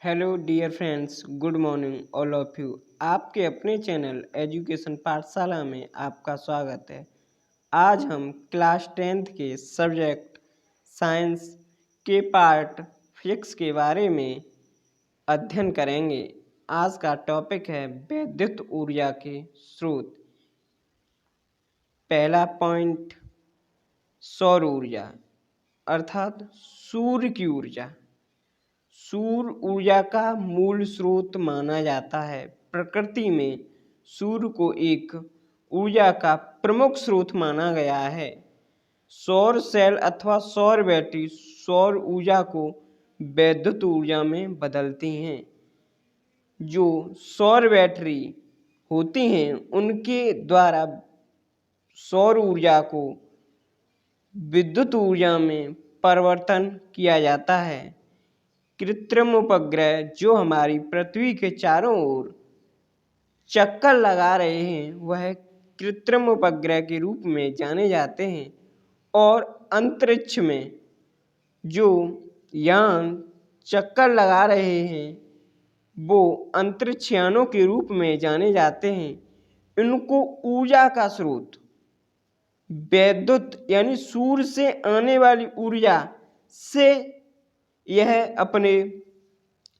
Hello dear friends, good morning all of you. आपके अपने channel education पाठशाला में आपका स्वागत है। आज हम क्लास 10th के सब्जेक्ट साइंस के पार्ट फिजिक्स के बारे में अध्ययन करेंगे। आज का टॉपिक है विद्युत ऊर्जा के स्रोत। पहला पॉइंट, सौर ऊर्जा अर्थात सूर्य की ऊर्जा। सूर्य ऊर्जा का मूल स्रोत माना जाता है। प्रकृति में सूर्य को एक ऊर्जा का प्रमुख स्रोत माना गया है। सौर सेल अथवा सौर बैटरी सौर ऊर्जा को विद्युत ऊर्जा में बदलती हैं। जो सौर बैटरी होती हैं उनके द्वारा सौर ऊर्जा को विद्युत ऊर्जा में परिवर्तन किया जाता है। कृत्रिम उपग्रह जो हमारी पृथ्वी के चारों ओर चक्कर लगा रहे हैं वह कृत्रिम उपग्रह के रूप में जाने जाते हैं। और अंतरिक्ष में जो यान चक्कर लगा रहे हैं वो अंतरिक्ष यानों के रूप में जाने जाते हैं। इनको ऊर्जा का स्रोत विद्युत यानी सूर्य से आने वाली ऊर्जा से यह अपने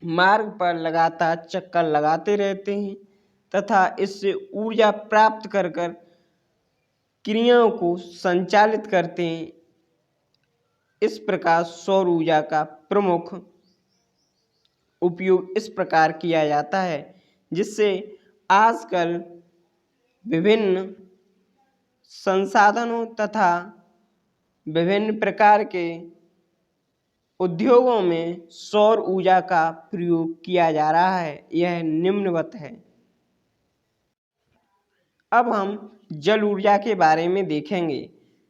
मार्ग पर लगातार चक्कर लगाते रहते हैं तथा इससे ऊर्जा प्राप्त कर क्रियाओं को संचालित करते हैं। इस प्रकार सौर ऊर्जा का प्रमुख उपयोग इस प्रकार किया जाता है जिससे आजकल विभिन्न संसाधनों तथा विभिन्न प्रकार के उद्योगों में सौर ऊर्जा का प्रयोग किया जा रहा है। यह निम्नवत है। अब हम जल ऊर्जा के बारे में देखेंगे।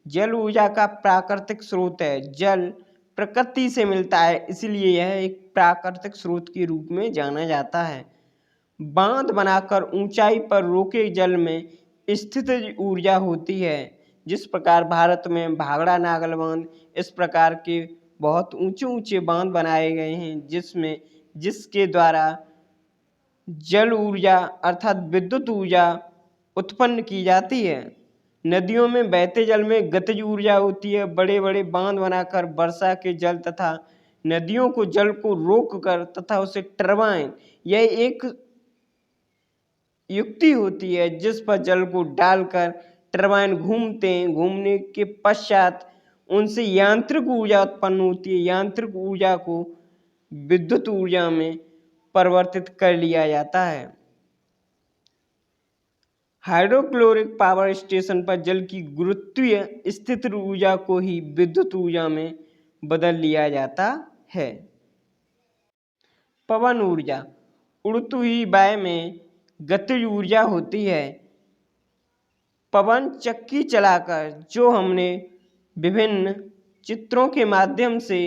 जल ऊर्जा का प्राकृतिक स्रोत है। जल प्रकृति से मिलता है इसलिए यह एक प्राकृतिक स्रोत के रूप में जाना जाता है। बांध बनाकर ऊंचाई पर रोके जल में स्थित ऊर्जा होती है। जिस प्रकार भारत में भाखड़ा नागल बांध, इस प्रकार के बहुत ऊंचे ऊंचे बांध बनाए गए हैं जिसके द्वारा जल ऊर्जा अर्थात विद्युत ऊर्जा उत्पन्न की जाती है। नदियों में बहते जल में गतिज ऊर्जा होती है। बड़े बड़े बांध बनाकर वर्षा के जल तथा नदियों को जल को रोककर तथा उसे टरबाइन, यह एक युक्ति होती है जिस पर जल को डालकर टरबाइन घूमते हैं। घूमने के पश्चात उनसे यांत्रिक ऊर्जा उत्पन्न होती है। यांत्रिक ऊर्जा को विद्युत ऊर्जा में परिवर्तित कर लिया जाता है। हाइड्रोक्लोरिक पावर स्टेशन पर जल की गुरुत्वीय स्थिर ऊर्जा को ही विद्युत ऊर्जा में बदल लिया जाता है। पवन ऊर्जा उड़ती हुई वायु में गतिज ऊर्जा होती है। पवन चक्की चलाकर जो हमने विभिन्न चित्रों के माध्यम से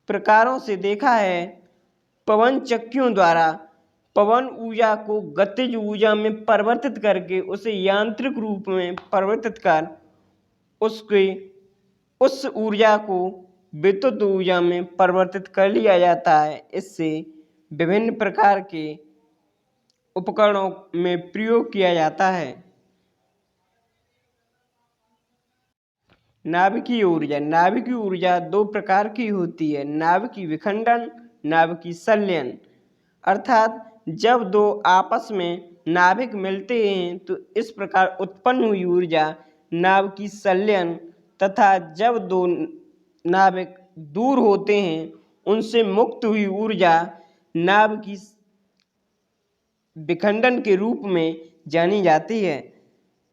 प्रकारों से देखा है, पवन चक्कियों द्वारा पवन ऊर्जा को गतिज ऊर्जा में परिवर्तित करके उसे यांत्रिक रूप में परिवर्तित कर उस ऊर्जा को विद्युत ऊर्जा में परिवर्तित कर लिया जाता है। इससे विभिन्न प्रकार के उपकरणों में प्रयोग किया जाता है। नाभिकीय ऊर्जा। नाभिकीय ऊर्जा दो प्रकार की होती है, नाभिकीय विखंडन, नाभिकीय संलयन। अर्थात जब दो आपस में नाभिक मिलते हैं तो इस प्रकार उत्पन्न हुई ऊर्जा नाभिकीय संलयन तथा जब दो नाभिक दूर होते हैं उनसे मुक्त हुई ऊर्जा नाभिकीय विखंडन के रूप में जानी जाती है।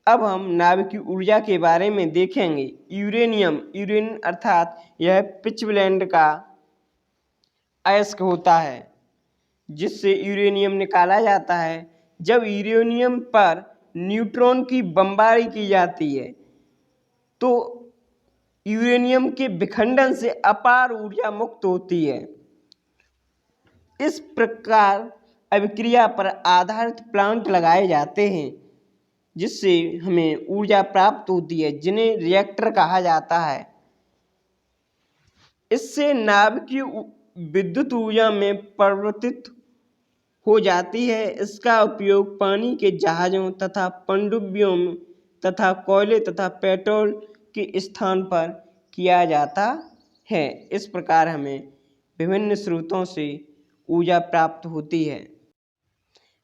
अब हम नाभिकीय ऊर्जा के बारे में देखेंगे। यूरेनियम अर्थात यह पिचब्लेंड का अयस्क होता है जिससे यूरेनियम निकाला जाता है। जब यूरेनियम पर न्यूट्रॉन की बमबारी की जाती है तो यूरेनियम के विखंडन से अपार ऊर्जा मुक्त होती है। इस प्रकार अभिक्रिया पर आधारित प्लांट लगाए जाते हैं जिससे हमें ऊर्जा प्राप्त होती है, जिन्हें रिएक्टर कहा जाता है। इससे नाभिकीय विद्युत ऊर्जा में परिवर्तित हो जाती है। इसका उपयोग पानी के जहाजों तथा पनडुब्बियों में तथा कोयले तथा पेट्रोल के स्थान पर किया जाता है। इस प्रकार हमें विभिन्न स्रोतों से ऊर्जा प्राप्त होती है।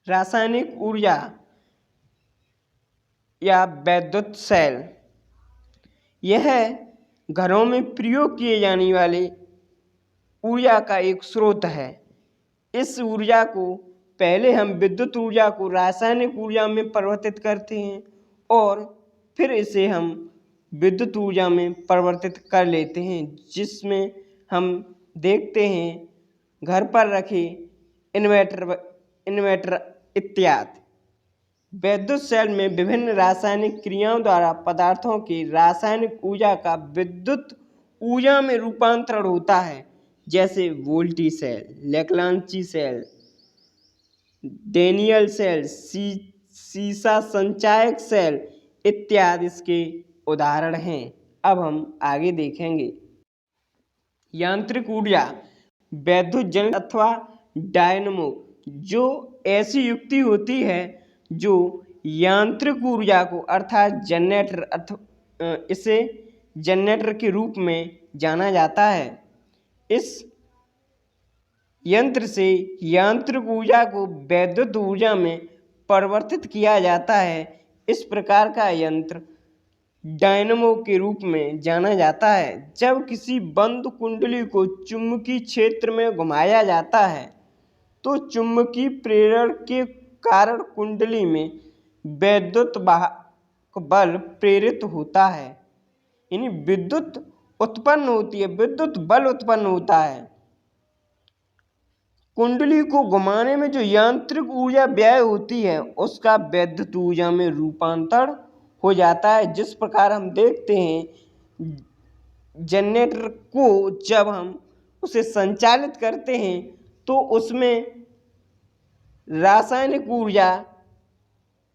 रासायनिक ऊर्जा या विद्युत सेल, यह घरों में प्रयोग किए जाने वाले ऊर्जा का एक स्रोत है। इस ऊर्जा को पहले हम विद्युत ऊर्जा को रासायनिक ऊर्जा में परिवर्तित करते हैं और फिर इसे हम विद्युत ऊर्जा में परिवर्तित कर लेते हैं, जिसमें हम देखते हैं घर पर रखे इन्वर्टर इत्यादि। विद्युत सेल में विभिन्न रासायनिक क्रियाओं द्वारा पदार्थों की रासायनिक ऊर्जा का विद्युत ऊर्जा में रूपांतरण होता है, जैसे वोल्टी सेल, लेग्रांजी सेल, डेनियल सेल, सीसा संचायक सेल इत्यादि इसके उदाहरण हैं। अब हम आगे देखेंगे। यांत्रिक ऊर्जा, विद्युत जनरेटर अथवा डायनमो, जो ऐसी युक्ति होती है जो यांत्रिक ऊर्जा को अर्थात जनरेटर अथवा इसे जनरेटर के रूप में जाना जाता है। इस यंत्र से यांत्रिक ऊर्जा को विद्युत ऊर्जा में परिवर्तित किया जाता है। इस प्रकार का यंत्र डायनमो के रूप में जाना जाता है। जब किसी बंद कुंडली को चुंबकीय क्षेत्र में घुमाया जाता है तो चुंबकीय प्रेरण के कारण कुंडली में विद्युत बल प्रेरित होता है, यानी विद्युत उत्पन्न होती है, विद्युत बल उत्पन्न होता है। कुंडली को घुमाने में जो यांत्रिक ऊर्जा व्यय होती है उसका विद्युत ऊर्जा में रूपांतरण हो जाता है। जिस प्रकार हम देखते हैं जनरेटर को जब हम उसे संचालित करते हैं तो उसमें रासायनिक ऊर्जा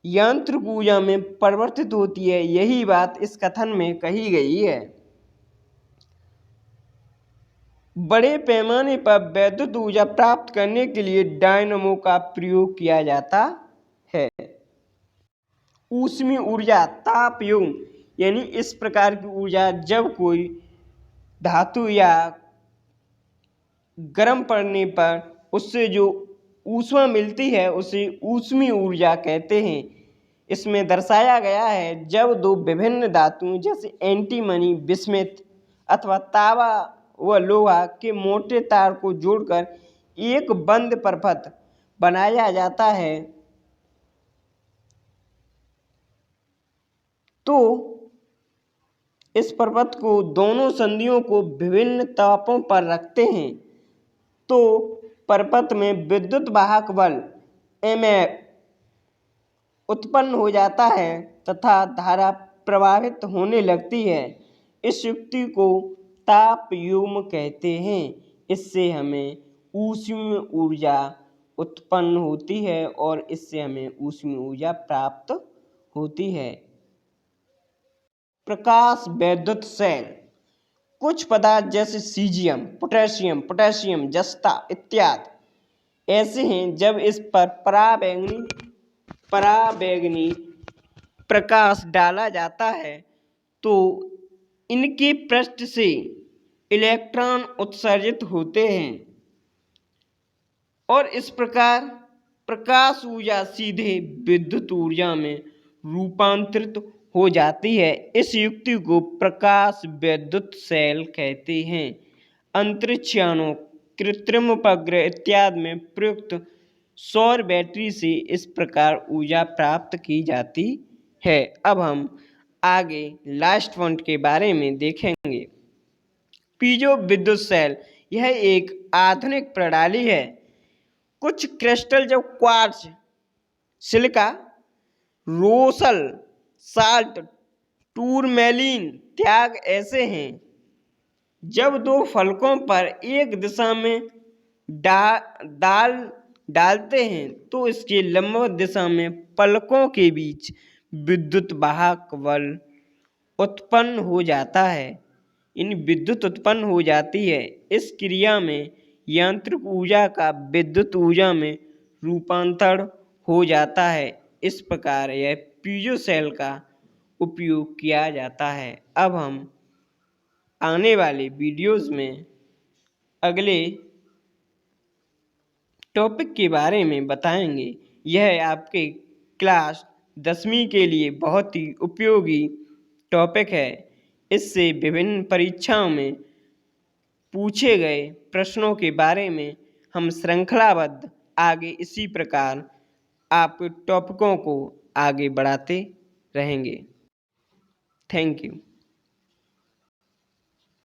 यांत्रिक ऊर्जा में परिवर्तित होती है। यही बात इस कथन में कही गई है। बड़े पैमाने पर विद्युत ऊर्जा प्राप्त करने के लिए डायनमो का प्रयोग किया जाता है। ऊष्मीय ऊर्जा, तापयुग, यानी इस प्रकार की ऊर्जा जब कोई धातु या गर्म पड़ने पर उससे जो ऊष्मा मिलती है उसे ऊष्मीय ऊर्जा कहते हैं। इसमें दर्शाया गया है जब दो विभिन्न धातुओं जैसे एंटीमनी, बिस्मथ अथवा तांबा व लोहा के मोटे तार को जोड़कर एक बंद परपथ बनाया जाता है तो इस परपथ को दोनों संधियों को विभिन्न तापों पर रखते हैं तो परपथ में विद्युत वाहक बल एमएफ उत्पन्न हो जाता है तथा धारा प्रवाहित होने लगती है। इस युक्ति को तापयुग्म कहते हैं। इससे हमें ऊष्मीय ऊर्जा उत्पन्न होती है और इससे हमें ऊष्मीय ऊर्जा प्राप्त होती है। प्रकाश विद्युत सेल, कुछ पदार्थ जैसे सीजियम, पोटेशियम, जस्ता इत्यादि ऐसे हैं जब इस पर पराबैंगनी प्रकाश डाला जाता है तो इनके पृष्ठ से इलेक्ट्रॉन उत्सर्जित होते हैं और इस प्रकार प्रकाश ऊर्जा सीधे विद्युत ऊर्जा में रूपांतरित हो जाती है। इस युक्ति को प्रकाश विद्युत सेल कहते हैं। अंतरिक्ष यानों, कृत्रिम उपग्रह इत्यादि में प्रयुक्त सौर बैटरी से इस प्रकार ऊर्जा प्राप्त की जाती है। अब हम आगे लास्ट पॉइंट के बारे में देखेंगे। पीजो विद्युत सेल, यह एक आधुनिक प्रणाली है। कुछ क्रिस्टल जब क्वार्ट्ज, सिलिका, रोसल साल्ट, टूरमैलीन त्याग ऐसे हैं जब दो फलकों पर एक दिशा में डालते हैं तो इसके लंबवत दिशा में पलकों के बीच विद्युत वाहक बल उत्पन्न हो जाता है, इन विद्युत उत्पन्न हो जाती है। इस क्रिया में यांत्रिक ऊर्जा का विद्युत ऊर्जा में रूपांतरण हो जाता है। इस प्रकार यह पीजो सेल का उपयोग किया जाता है। अब हम आने वाले वीडियोस में अगले टॉपिक के बारे में बताएंगे। यह आपके क्लास 10वीं के लिए बहुत ही उपयोगी टॉपिक है। इससे विभिन्न परीक्षाओं में पूछे गए प्रश्नों के बारे में हम श्रृंखलाबद्ध आगे इसी प्रकार आप टॉपिकों को आगे बढ़ाते रहेंगे। Thank you.